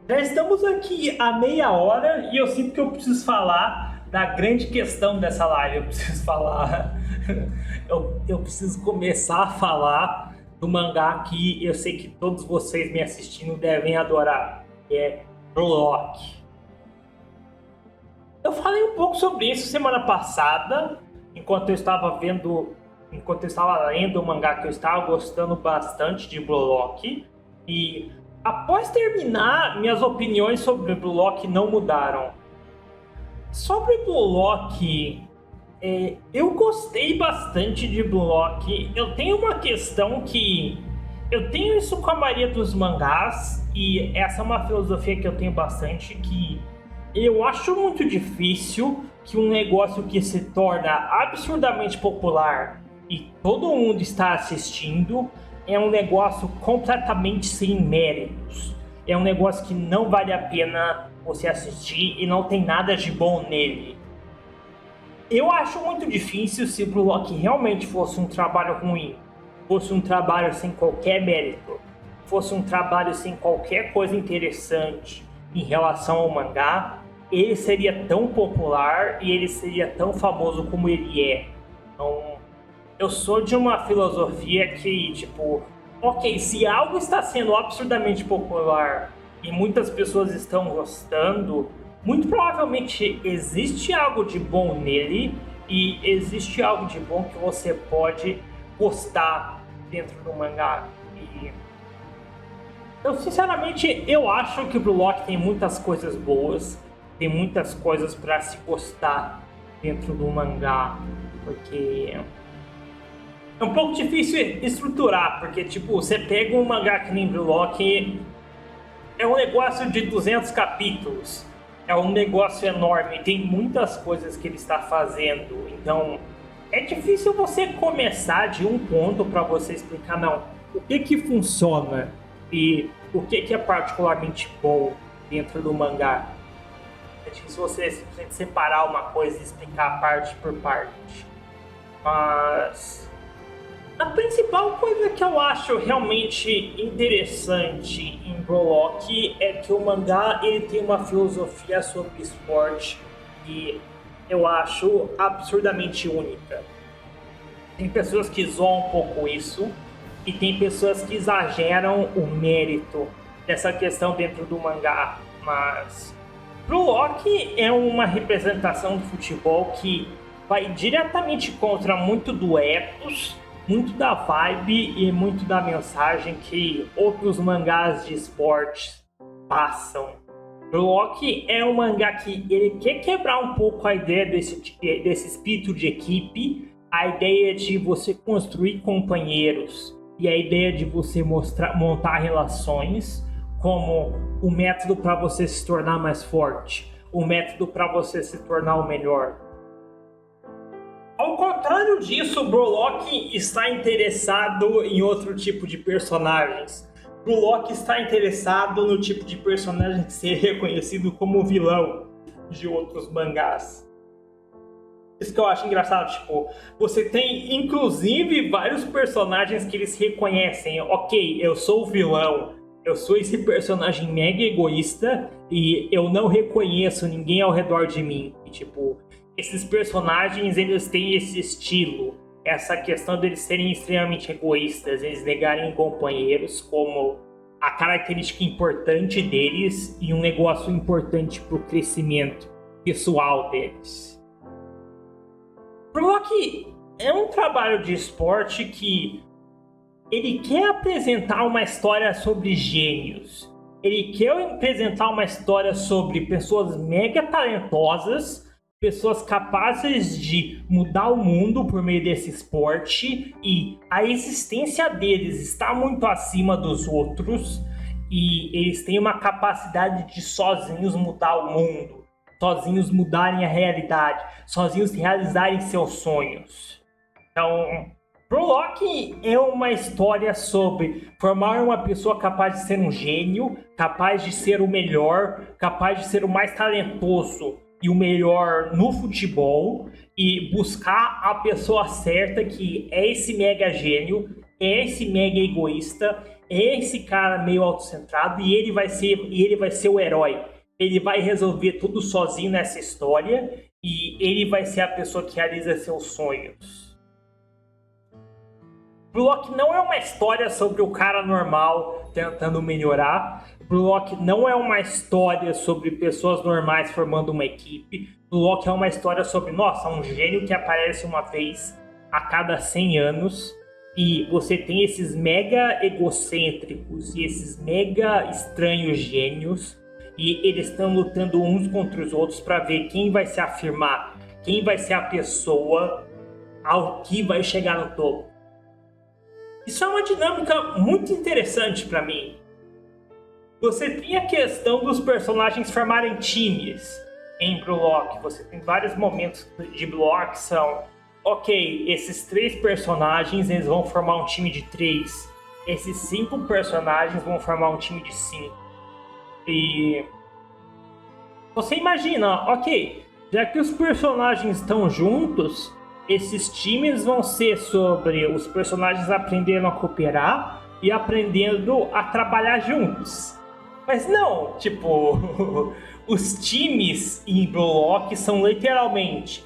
Já estamos aqui há meia hora e eu sinto que eu preciso falar da grande questão dessa live. Eu preciso falar. Eu preciso começar a falar do mangá que eu sei que todos vocês me assistindo devem adorar, que é Prologue. Eu falei um pouco sobre isso semana passada, enquanto eu estava lendo o mangá, que eu estava gostando bastante de Blue Lock. E após terminar, minhas opiniões sobre Blue Lock não mudaram. Sobre Blue Lock, eu gostei bastante de Blue Lock. Eu tenho uma questão que eu tenho isso com a maioria dos mangás, e essa é uma filosofia que eu tenho bastante, que eu acho muito difícil que um negócio que se torna absurdamente popular e todo mundo está assistindo é um negócio completamente sem méritos. É um negócio que não vale a pena você assistir e não tem nada de bom nele. Eu acho muito difícil se o Blue Lock realmente fosse um trabalho ruim, fosse um trabalho sem qualquer mérito, fosse um trabalho sem qualquer coisa interessante em relação ao mangá, ele seria tão popular e ele seria tão famoso como ele é. Então, eu sou de uma filosofia que, tipo, ok, se algo está sendo absurdamente popular e muitas pessoas estão gostando, muito provavelmente existe algo de bom nele e existe algo de bom que você pode gostar dentro do mangá. E eu, sinceramente, eu acho que o Blue Lock tem muitas coisas boas, tem muitas coisas para se gostar dentro do mangá, porque é um pouco difícil estruturar, porque, tipo, você pega um mangá que nem Blue Lock, é um negócio de 200 capítulos, é um negócio enorme, tem muitas coisas que ele está fazendo, então é difícil você começar de um ponto para você explicar, não, o que funciona e o que é particularmente bom dentro do mangá. É difícil você simplesmente separar uma coisa e explicar parte por parte. Mas a principal coisa que eu acho realmente interessante em Blue Lock é que o mangá ele tem uma filosofia sobre esporte que eu acho absurdamente única. Tem pessoas que zoam um pouco isso e tem pessoas que exageram o mérito dessa questão dentro do mangá, mas Blue Lock é uma representação do futebol que vai diretamente contra muito do ethos, muito da vibe e muito da mensagem que outros mangás de esportes passam. Blue Lock é um mangá que ele quer quebrar um pouco a ideia desse espírito de equipe, a ideia de você construir companheiros e a ideia de você montar relações como o método para você se tornar mais forte, o método para você se tornar o melhor. Ao contrário disso, Blue Lock está interessado em outro tipo de personagens. Blue Lock está interessado no tipo de personagem que seria reconhecido como vilão de outros mangás. Isso que eu acho engraçado, tipo, você tem inclusive vários personagens que eles reconhecem. Ok, eu sou o vilão, eu sou esse personagem mega egoísta e eu não reconheço ninguém ao redor de mim. E, tipo, esses personagens, eles têm esse estilo, essa questão deles serem extremamente egoístas, eles negarem companheiros como a característica importante deles e um negócio importante para o crescimento pessoal deles. Blue Lock é um trabalho de esporte que ele quer apresentar uma história sobre gênios. Ele quer apresentar uma história sobre pessoas mega talentosas, pessoas capazes de mudar o mundo por meio desse esporte, e a existência deles está muito acima dos outros e eles têm uma capacidade de sozinhos mudar o mundo, sozinhos mudarem a realidade, sozinhos realizarem seus sonhos. Então, Blue Lock é uma história sobre formar uma pessoa capaz de ser um gênio, capaz de ser o melhor, capaz de ser o mais talentoso e o melhor no futebol, e buscar a pessoa certa que é esse mega gênio, é esse mega egoísta, esse cara meio autocentrado e ele vai ser o herói. Ele vai resolver tudo sozinho nessa história e ele vai ser a pessoa que realiza seus sonhos. Blue Lock não é uma história sobre o cara normal tentando melhorar. Blue Lock não é uma história sobre pessoas normais formando uma equipe. Blue Lock é uma história sobre, um gênio que aparece uma vez a cada 100 anos. E você tem esses mega egocêntricos e esses mega estranhos gênios. E eles estão lutando uns contra os outros para ver quem vai se afirmar. Quem vai ser a pessoa ao que vai chegar no topo. Isso é uma dinâmica muito interessante para mim. Você tem a questão dos personagens formarem times em Blue Lock. Você tem vários momentos de Blue Lock que são... Ok, esses 3 personagens eles vão formar um time de 3. Esses 5 personagens vão formar um time de 5. E... você imagina, ok, já que os personagens estão juntos... esses times vão ser sobre os personagens aprendendo a cooperar e aprendendo a trabalhar juntos. Mas não, os times em Blue Lock são literalmente...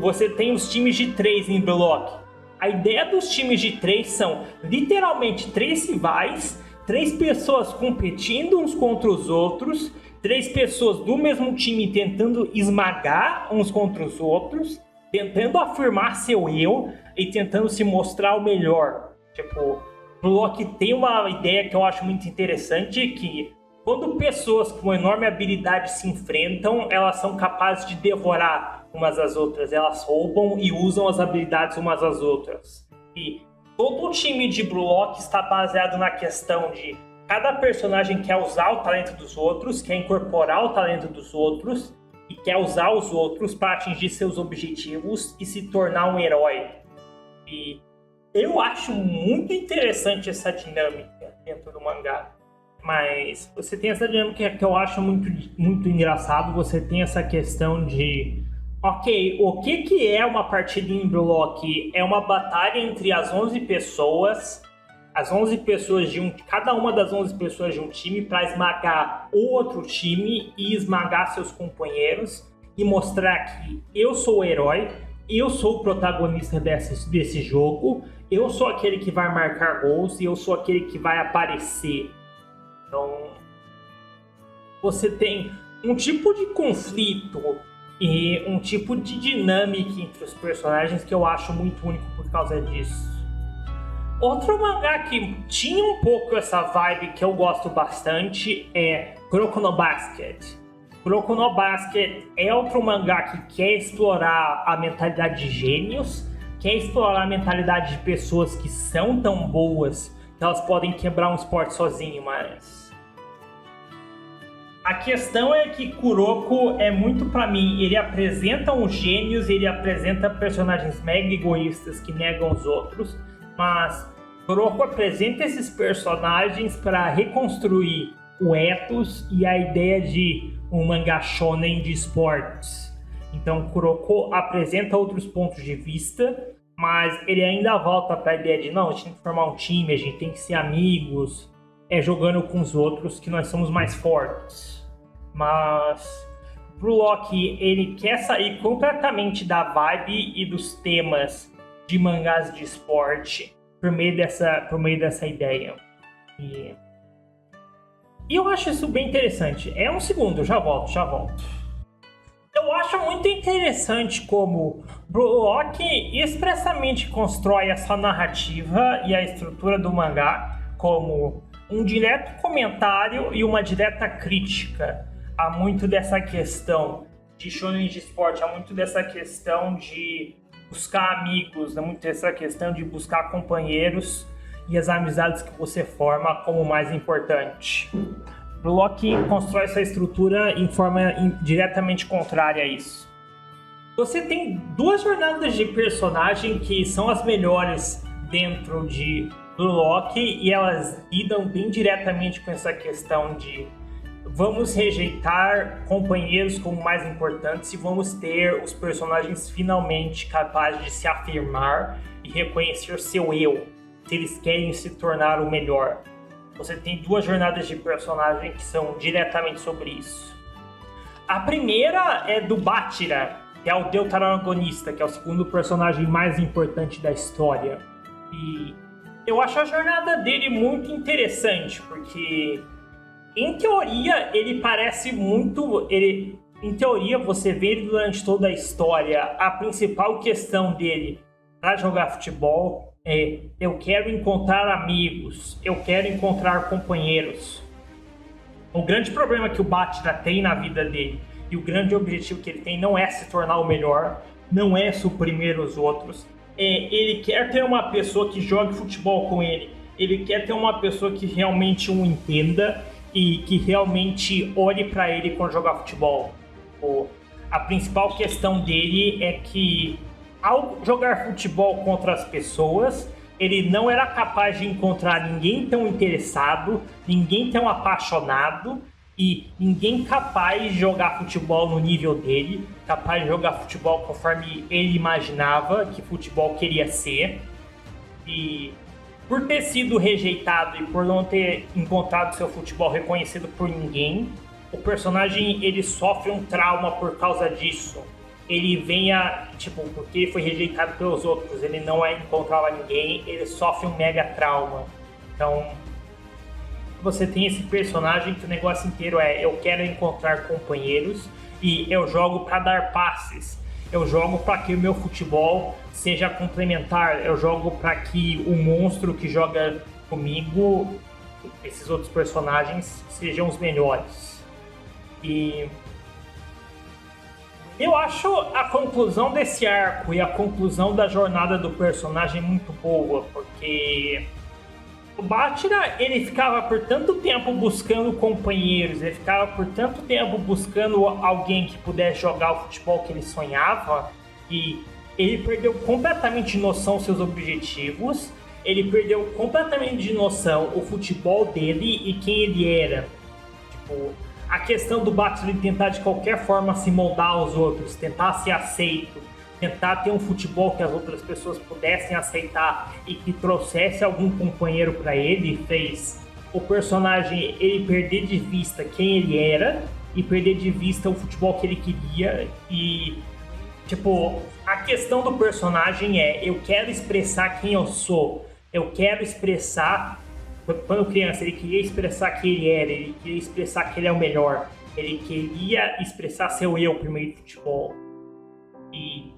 você tem os times de 3 em Blue Lock. A ideia dos times de 3 são literalmente 3 rivais, 3 pessoas competindo uns contra os outros, 3 pessoas do mesmo time tentando esmagar uns contra os outros, tentando afirmar seu eu e tentando se mostrar o melhor. Blue Lock tem uma ideia que eu acho muito interessante, que quando pessoas com enorme habilidade se enfrentam, elas são capazes de devorar umas às outras. Elas roubam e usam as habilidades umas às outras. E todo o time de Blue Lock está baseado na questão de cada personagem quer usar o talento dos outros, quer incorporar o talento dos outros, e quer usar os outros para atingir seus objetivos e se tornar um herói. E eu acho muito interessante essa dinâmica dentro do mangá. Mas você tem essa dinâmica que eu acho muito engraçado. Você tem essa questão de... ok, o que é uma partida em Blue Lock? É uma batalha entre as 11 pessoas... cada uma das 11 pessoas de um time para esmagar o outro time e esmagar seus companheiros e mostrar que eu sou o herói, eu sou o protagonista desse jogo, eu sou aquele que vai marcar gols e eu sou aquele que vai aparecer. Então, você tem um tipo de conflito e um tipo de dinâmica entre os personagens que eu acho muito único por causa disso. Outro mangá que tinha um pouco essa vibe que eu gosto bastante é Kuroko no Basket. Kuroko no Basket é outro mangá que quer explorar a mentalidade de gênios, quer explorar a mentalidade de pessoas que são tão boas que elas podem quebrar um esporte sozinho, mas... a questão é que Kuroko é muito, pra mim, ele apresenta uns gênios, ele apresenta personagens mega egoístas que negam os outros, mas Kuroko apresenta esses personagens para reconstruir o ethos e a ideia de um mangá shonen de esportes. Então Kuroko apresenta outros pontos de vista, mas ele ainda volta para a ideia de não, a gente tem que formar um time, a gente tem que ser amigos, jogando com os outros que nós somos mais fortes. Mas Blue Lock, ele quer sair completamente da vibe e dos temas de mangás de esporte por meio dessa ideia. E eu acho isso bem interessante. Um segundo, já volto. Eu acho muito interessante como Blue Lock expressamente constrói essa narrativa e a estrutura do mangá como um direto comentário e uma direta crítica a muito dessa questão de shonen de esporte, há muito dessa questão de buscar amigos, há muito dessa questão de buscar companheiros e as amizades que você forma como mais importante. Blue Lock constrói essa estrutura em forma diretamente contrária a isso. Você tem 2 jornadas de personagem que são as melhores dentro de Blue Lock e elas lidam bem diretamente com essa questão de vamos rejeitar companheiros como mais importantes e vamos ter os personagens finalmente capazes de se afirmar e reconhecer seu eu, se eles querem se tornar o melhor. você tem duas jornadas de personagem que são diretamente sobre isso. A primeira é do Bátira, que é o deuterogonista, que é o segundo personagem mais importante da história. E eu acho a jornada dele muito interessante, porque em teoria ele parece muito... Em teoria, você vê ele durante toda a história, a principal questão dele para jogar futebol é: eu quero encontrar amigos, eu quero encontrar companheiros. O grande problema que o Bátira tem na vida dele, e o grande objetivo que ele tem, não é se tornar o melhor, não é suprimir os outros. Ele quer ter uma pessoa que jogue futebol com ele, ele quer ter uma pessoa que realmente o entenda e que realmente olhe para ele quando jogar futebol. A principal questão dele é que, ao jogar futebol contra as pessoas, ele não era capaz de encontrar ninguém tão interessado, ninguém tão apaixonado e ninguém capaz de jogar futebol no nível dele, capaz de jogar futebol conforme ele imaginava que futebol queria ser. E por ter sido rejeitado e por não ter encontrado seu futebol reconhecido por ninguém, o personagem ele sofre um trauma por causa disso. Ele porque ele foi rejeitado pelos outros, ele não encontrava ninguém, ele sofre um mega trauma. Então, você tem esse personagem que o negócio inteiro é: eu quero encontrar companheiros e eu jogo para dar passes. Eu jogo para que o meu futebol seja complementar, eu jogo para que o monstro que joga comigo, esses outros personagens, sejam os melhores. E eu acho a conclusão desse arco e a conclusão da jornada do personagem muito boa, porque o Bátira, ele ficava por tanto tempo buscando companheiros, ele ficava por tanto tempo buscando alguém que pudesse jogar o futebol que ele sonhava, e ele perdeu completamente de noção seus objetivos, ele perdeu completamente de noção o futebol dele e quem ele era. A questão do Bátira de tentar de qualquer forma se moldar aos outros, tentar ser aceito, tentar ter um futebol que as outras pessoas pudessem aceitar e que trouxesse algum companheiro para ele, fez o personagem ele perder de vista quem ele era e perder de vista o futebol que ele queria. E a questão do personagem é: eu quero expressar quem eu sou, eu quero expressar. Quando criança, ele queria expressar quem ele era, ele queria expressar que ele é o melhor, ele queria expressar seu eu primeiro de futebol. E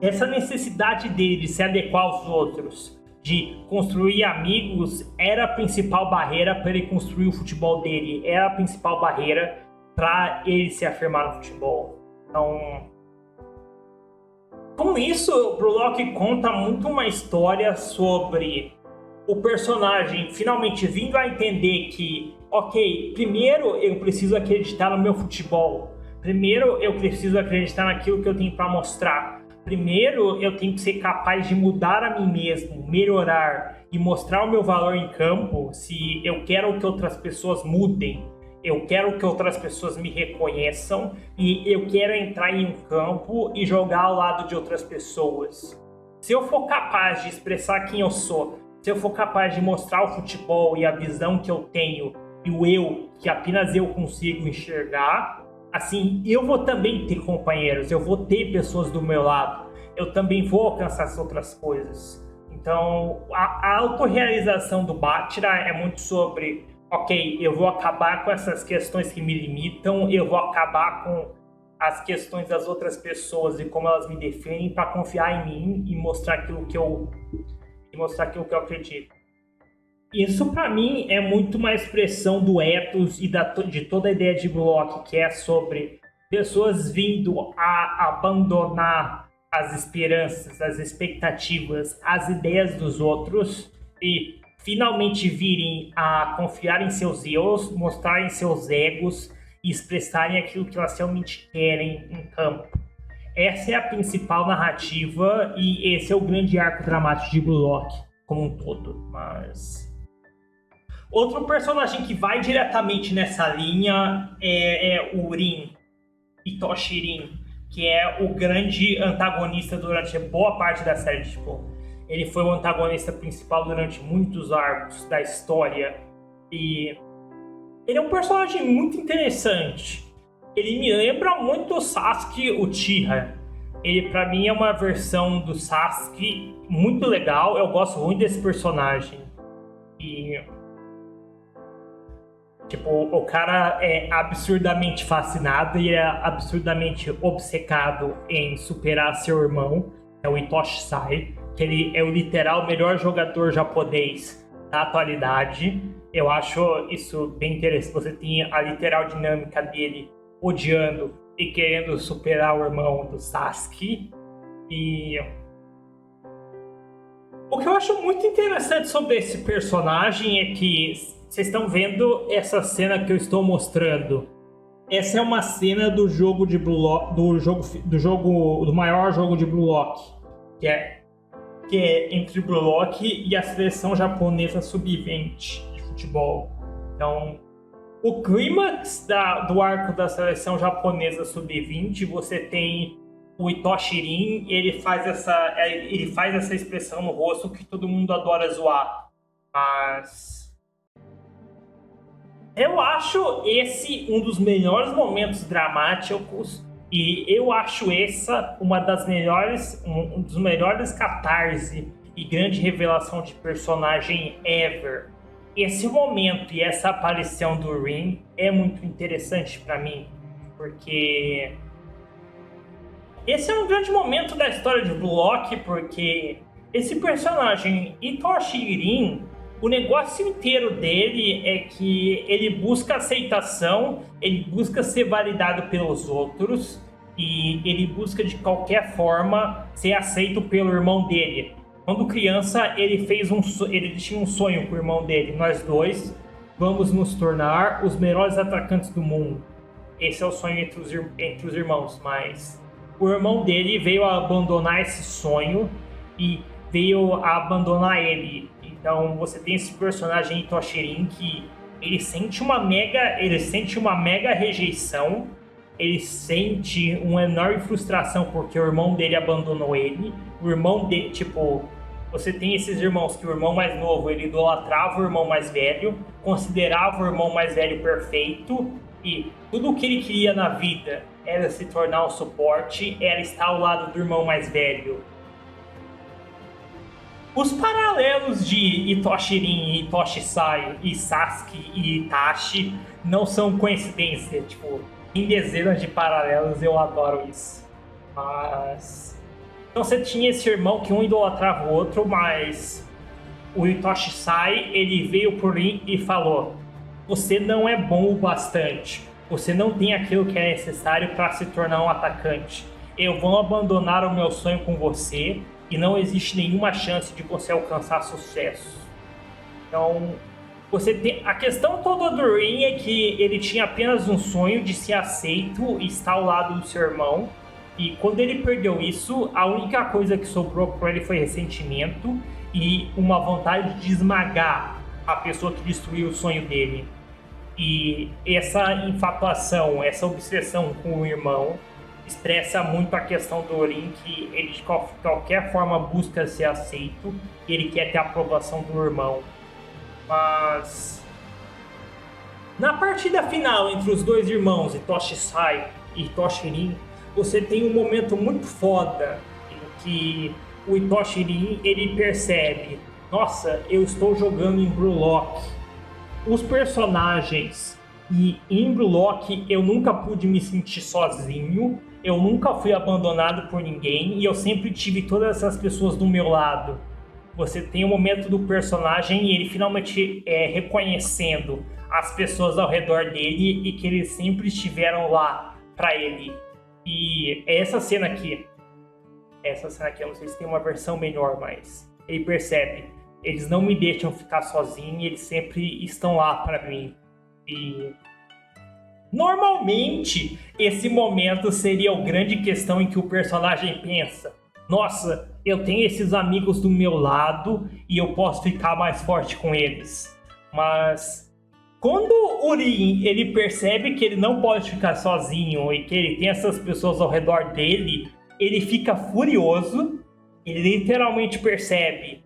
essa necessidade dele de se adequar aos outros, de construir amigos, era a principal barreira para ele construir o futebol dele, era a principal barreira para ele se afirmar no futebol. Então, com isso, o Brolock conta muito uma história sobre o personagem finalmente vindo a entender que, ok, primeiro eu preciso acreditar no meu futebol, primeiro eu preciso acreditar naquilo que eu tenho para mostrar, primeiro eu tenho que ser capaz de mudar a mim mesmo, melhorar e mostrar o meu valor em campo. Se eu quero que outras pessoas mudem, eu quero que outras pessoas me reconheçam e eu quero entrar em um campo e jogar ao lado de outras pessoas. Se eu for capaz de expressar quem eu sou, se eu for capaz de mostrar o futebol e a visão que eu tenho e o eu que apenas eu consigo enxergar, assim, eu vou também ter companheiros, eu vou ter pessoas do meu lado, eu também vou alcançar essas outras coisas. Então, a autorrealização do Bátira é muito sobre: ok, eu vou acabar com essas questões que me limitam, eu vou acabar com as questões das outras pessoas e como elas me definem para confiar em mim e mostrar aquilo que eu acredito. Isso para mim é muito uma expressão do ethos e de toda a ideia de Brolock, que é sobre pessoas vindo a abandonar as esperanças, as expectativas, as ideias dos outros e finalmente virem a confiar em seus erros, mostrarem seus egos e expressarem aquilo que elas realmente querem em campo. Essa é a principal narrativa e esse é o grande arco dramático de Brolock como um todo. Mas outro personagem que vai diretamente nessa linha é o Rin, Hitoshi Rin, que é o grande antagonista durante boa parte da série. Ele foi o antagonista principal durante muitos arcos da história. E ele é um personagem muito interessante. Ele me lembra muito o Sasuke Uchiha. Ele, pra mim, é uma versão do Sasuke muito legal. Eu gosto muito desse personagem. E... tipo, o cara é absurdamente fascinado e é absurdamente obcecado em superar seu irmão, é o Itoshi Sai, que ele é o literal melhor jogador japonês da atualidade. Eu acho isso bem interessante. Você tem a literal dinâmica dele odiando e querendo superar o irmão do Sasuke. E o que eu acho muito interessante sobre esse personagem é que vocês estão vendo essa cena que eu estou mostrando. Essa é uma cena do jogo de Blue Lock, do maior jogo de Blue Lock, que é entre Blue Lock e a seleção japonesa sub-20 de futebol. Então, o clímax do arco da seleção japonesa sub-20, você tem o Itoshirin, ele faz essa expressão no rosto que todo mundo adora zoar. Mas eu acho esse um dos melhores momentos dramáticos e eu acho essa um dos melhores catarse e grande revelação de personagem ever. Esse momento e essa aparição do Rin é muito interessante pra mim, porque esse é um grande momento da história de Blue Lock, porque esse personagem Itoshi Rin, o negócio inteiro dele é que ele busca aceitação, ele busca ser validado pelos outros e ele busca de qualquer forma ser aceito pelo irmão dele. Quando criança, ele tinha um sonho com o irmão dele. Nós dois vamos nos tornar os melhores atacantes do mundo. Esse é o sonho entre os irmãos, mas o irmão dele veio a abandonar esse sonho e veio a abandonar ele. Então você tem esse personagem Itoshirin que ele sente uma mega rejeição, ele sente uma enorme frustração porque o irmão dele abandonou ele. O irmão dele, tipo, você tem esses irmãos que o irmão mais novo ele idolatrava o irmão mais velho, considerava o irmão mais velho perfeito e tudo o que ele queria na vida era se tornar um suporte, era estar ao lado do irmão mais velho. Os paralelos de Itoshirin, Itoshi Sai, e Sasuke e Itachi não são coincidência, tipo, em dezenas de paralelos, eu adoro isso. Mas então você tinha esse irmão que um idolatrava o outro, mas o Itoshi Sai, ele veio por mim e falou: você não é bom o bastante, você não tem aquilo que é necessário para se tornar um atacante. Eu vou abandonar o meu sonho com você e não existe nenhuma chance de você alcançar sucesso. Então, você tem a questão toda do Rin é que ele tinha apenas um sonho de ser aceito e estar ao lado do seu irmão. E quando ele perdeu isso, a única coisa que sobrou para ele foi ressentimento e uma vontade de esmagar a pessoa que destruiu o sonho dele. E essa infatuação, essa obsessão com o irmão expressa muito a questão do Rin, que ele de qualquer forma busca ser aceito e ele quer ter a aprovação do irmão. Mas na partida final entre os dois irmãos, Itoshi Sai e Itoshi Rin, você tem um momento muito foda em que o Itoshi Rin, ele percebe: nossa, eu estou jogando em Blue Lock. Os personagens e em Blue Lock eu nunca pude me sentir sozinho, eu nunca fui abandonado por ninguém e eu sempre tive todas essas pessoas do meu lado. Você tem o momento do personagem e ele finalmente reconhecendo as pessoas ao redor dele e que eles sempre estiveram lá pra ele. E essa cena aqui, eu não sei se tem uma versão melhor, mas ele percebe: eles não me deixam ficar sozinho, eles sempre estão lá pra mim. E normalmente esse momento seria a grande questão em que o personagem pensa: nossa, eu tenho esses amigos do meu lado e eu posso ficar mais forte com eles. Mas quando o Rin, ele percebe que ele não pode ficar sozinho e que ele tem essas pessoas ao redor dele, ele fica furioso. Ele literalmente percebe: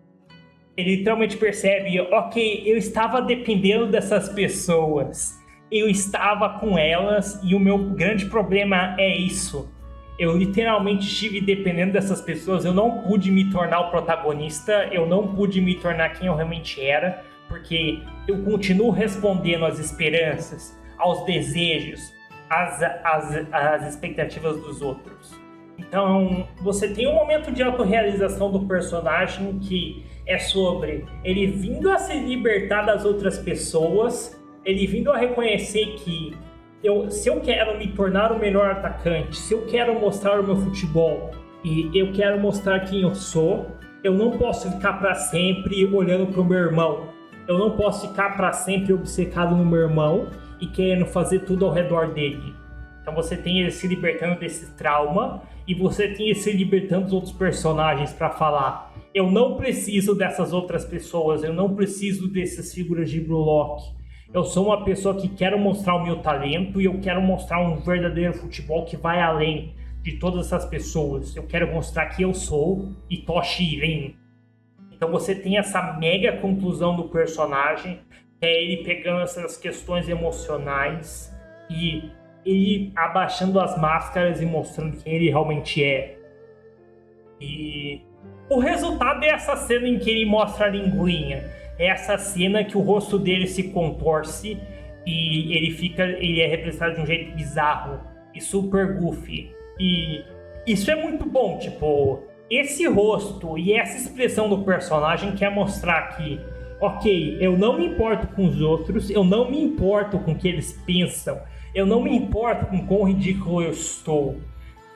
Ele literalmente percebe, ok, eu estava dependendo dessas pessoas, eu estava com elas e o meu grande problema é isso. Eu literalmente estive dependendo dessas pessoas, eu não pude me tornar o protagonista, eu não pude me tornar quem eu realmente era, porque eu continuo respondendo às esperanças, aos desejos, às expectativas dos outros. Então, você tem um momento de autorrealização do personagem que é sobre ele vindo a se libertar das outras pessoas, ele vindo a reconhecer que se eu quero me tornar o melhor atacante, se eu quero mostrar o meu futebol e eu quero mostrar quem eu sou, eu não posso ficar para sempre olhando para o meu irmão. Eu não posso ficar para sempre obcecado no meu irmão e querendo fazer tudo ao redor dele. Então você tem ele se libertando desse trauma e você tem ele se libertando dos outros personagens para falar: eu não preciso dessas outras pessoas, eu não preciso dessas figuras de Blue Lock. Eu sou uma pessoa que quero mostrar o meu talento e eu quero mostrar um verdadeiro futebol que vai além de todas essas pessoas. Eu quero mostrar que eu sou Hitoshi Irin. Então você tem essa mega conclusão do personagem, que é ele pegando essas questões emocionais e ele abaixando as máscaras e mostrando quem ele realmente é. E o resultado é essa cena em que ele mostra a linguinha. É essa cena que o rosto dele se contorce e ele é representado de um jeito bizarro e super goofy. E isso é muito bom, tipo, esse rosto e essa expressão do personagem quer mostrar que, ok, eu não me importo com os outros, eu não me importo com o que eles pensam, eu não me importo com quão ridículo eu estou.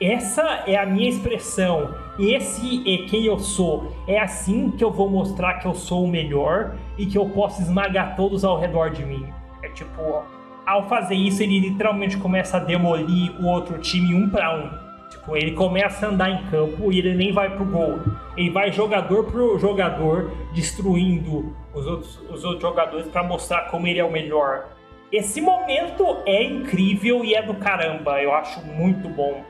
Essa é a minha expressão, esse é quem eu sou, é assim que eu vou mostrar que eu sou o melhor e que eu posso esmagar todos ao redor de mim. É tipo, ao fazer isso ele literalmente começa a demolir o outro time um para um. Tipo, ele começa a andar em campo e ele nem vai pro gol, ele vai jogador por jogador destruindo os outros jogadores para mostrar como ele é o melhor. Esse momento é incrível e é do caramba, eu acho muito bom.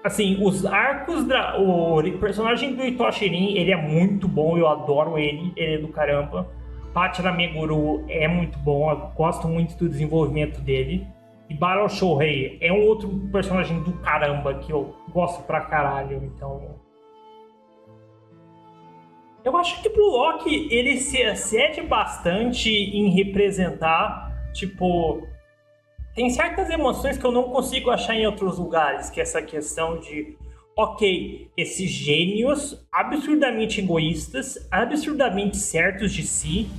Assim, os arcos, o personagem do Hitoshi Irin, ele é muito bom, eu adoro ele é do caramba. Pachira Meguro é muito bom, eu gosto muito do desenvolvimento dele. E Battle Shohei é um outro personagem do caramba que eu gosto pra caralho, então... Eu acho que Blue Lock, ele se excede bastante em representar, tipo... Tem certas emoções que eu não consigo achar em outros lugares, que é essa questão de, ok, esses gênios absurdamente egoístas, absurdamente certos de si,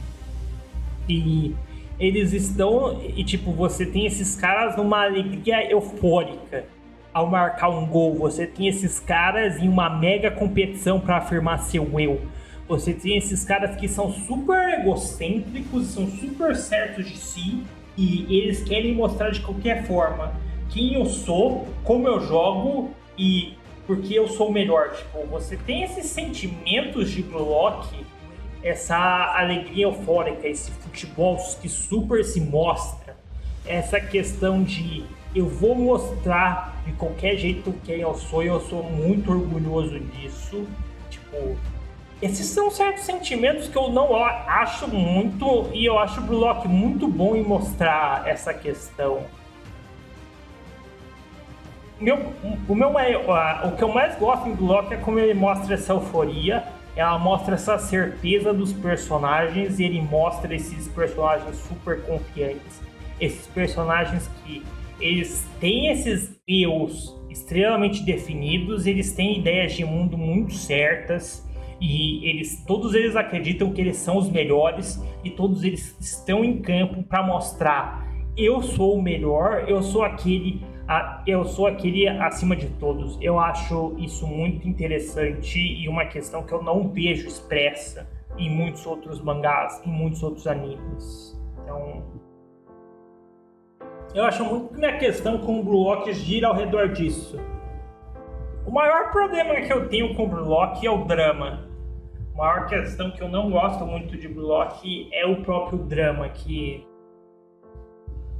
e eles estão, e tipo, você tem esses caras numa alegria eufórica ao marcar um gol, você tem esses caras em uma mega competição para afirmar seu eu, você tem esses caras que são super egocêntricos, são super certos de si, e eles querem mostrar de qualquer forma quem eu sou, como eu jogo e porque eu sou o melhor. Tipo, você tem esses sentimentos de Blue Lock, essa alegria eufórica, esse futebol que super se mostra, essa questão de eu vou mostrar de qualquer jeito quem eu sou e eu sou muito orgulhoso disso. Tipo, esses são certos sentimentos que eu não acho muito, e eu acho o Blue Lock muito bom em mostrar essa questão. O que eu mais gosto em Blue Lock é como ele mostra essa euforia, ela mostra essa certeza dos personagens, e ele mostra esses personagens super confiantes, esses personagens que eles têm esses eus extremamente definidos, eles têm ideias de mundo muito certas, e todos eles acreditam que eles são os melhores e todos eles estão em campo para mostrar: eu sou o melhor, eu sou aquele acima de todos. Eu acho isso muito interessante e uma questão que eu não vejo expressa em muitos outros mangás, em muitos outros animes. Então, eu acho muito que minha questão com o Blue Lock gira ao redor disso. O maior problema que eu tenho com o Blue Lock é o drama. A maior questão que eu não gosto muito de Blue Lock é o próprio drama, que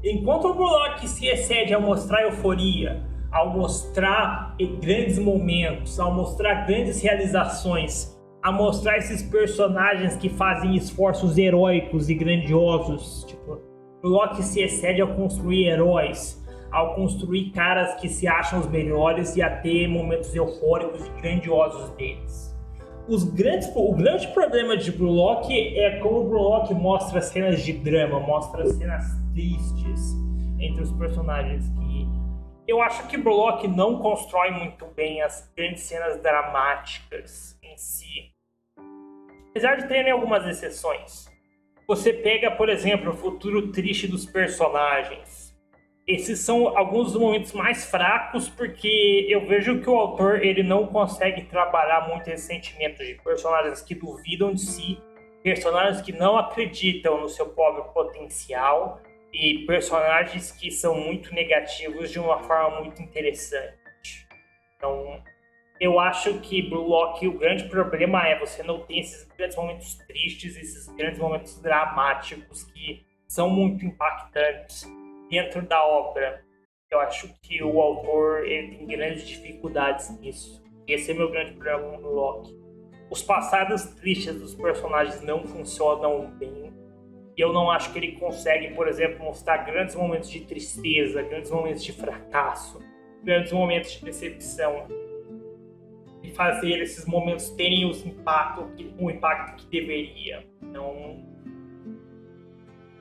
enquanto o Blue Lock se excede a mostrar euforia, ao mostrar grandes momentos, ao mostrar grandes realizações, a mostrar esses personagens que fazem esforços heróicos e grandiosos. Tipo, Bullock se excede ao construir heróis, ao construir caras que se acham os melhores e a ter momentos eufóricos e grandiosos deles. O grande problema de Bullock é como o Bullock mostra cenas de drama, mostra cenas tristes entre os personagens. Que eu acho que Bullock não constrói muito bem as grandes cenas dramáticas em si, apesar de terem algumas exceções. Você pega, por exemplo, o futuro triste dos personagens. Esses são alguns dos momentos mais fracos, porque eu vejo que o autor ele não consegue trabalhar muito esse sentimento de personagens que duvidam de si, personagens que não acreditam no seu próprio potencial e personagens que são muito negativos de uma forma muito interessante. Então, eu acho que Bullock, o grande problema é você não ter esses grandes momentos tristes, esses grandes momentos dramáticos que são muito impactantes dentro da obra. Eu acho que o autor ele tem grandes dificuldades nisso. Esse é meu grande problema com Bullock. Os passados tristes dos personagens não funcionam bem. E eu não acho que ele consegue, por exemplo, mostrar grandes momentos de tristeza, grandes momentos de fracasso, grandes momentos de decepção. E fazer esses momentos terem o impacto que deveria. Então,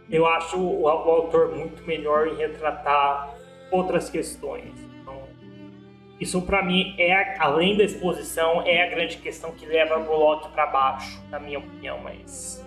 eu acho o autor muito melhor em retratar outras questões. Então, isso para mim além da exposição, é a grande questão que leva o Bullock para baixo, na minha opinião. Mas